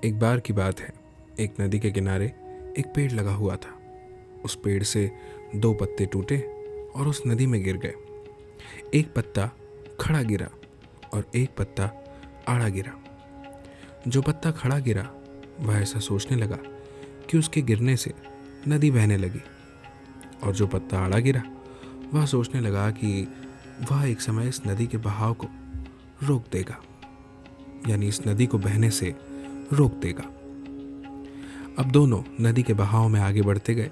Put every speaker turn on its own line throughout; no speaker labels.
एक बार की बात है, एक नदी के किनारे एक पेड़ लगा हुआ था। उस पेड़ से दो पत्ते टूटे और उस नदी में गिर गए। एक पत्ता खड़ा गिरा और एक पत्ता आड़ा गिरा। जो पत्ता खड़ा गिरा वह ऐसा सोचने लगा कि उसके गिरने से नदी बहने लगी, और जो पत्ता आड़ा गिरा वह सोचने लगा कि वह एक समय इस नदी के बहाव को रोक देगा, यानी इस नदी को बहने से रोक देगा। अब दोनों नदी के बहाव में आगे बढ़ते गए।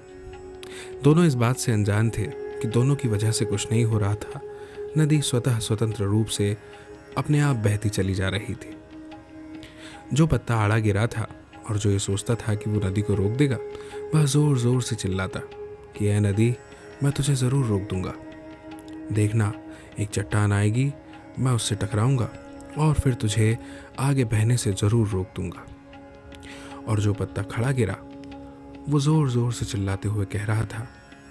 दोनों इस बात से अनजान थे कि दोनों की वजह से कुछ नहीं हो रहा था। नदी स्वतः स्वतंत्र रूप से अपने आप बहती चली जा रही थी। जो पत्ता आड़ा गिरा था और जो ये सोचता था कि वो नदी को रोक देगा, वह जोर जोर से चिल्लाता कि ऐ नदी, मैं तुझे ज़रूर रोक दूंगा। देखना, एक चट्टान आएगी, मैं उससे टकराऊंगा और फिर तुझे आगे बहने से ज़रूर रोक दूंगा। और जो पत्ता खड़ा गिरा वो ज़ोर ज़ोर से चिल्लाते हुए कह रहा था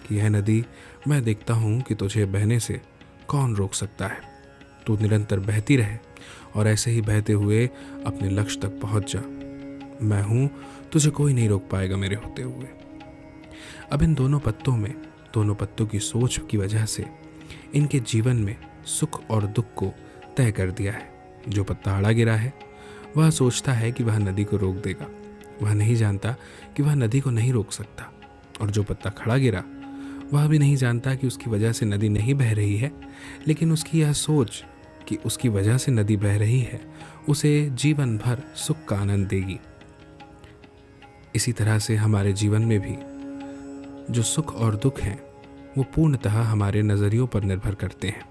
कि यह नदी, मैं देखता हूँ कि तुझे बहने से कौन रोक सकता है। तू निरंतर बहती रहे और ऐसे ही बहते हुए अपने लक्ष्य तक पहुँच जा। मैं हूँ, तुझे कोई नहीं रोक पाएगा मेरे होते हुए। अब इन दोनों पत्तों की सोच की वजह से इनके जीवन में सुख और दुख को तय कर दिया है। जो पत्ता आड़ा गिरा है वह सोचता है कि वह नदी को रोक देगा। वह नहीं जानता कि वह नदी को नहीं रोक सकता। और जो पत्ता खड़ा गिरा वह भी नहीं जानता कि उसकी वजह से नदी नहीं बह रही है, लेकिन उसकी यह सोच कि उसकी वजह से नदी बह रही है उसे जीवन भर सुख का आनंद देगी। इसी तरह से हमारे जीवन में भी जो सुख और दुख हैं वो पूर्णतः हमारे नज़रियों पर निर्भर करते हैं।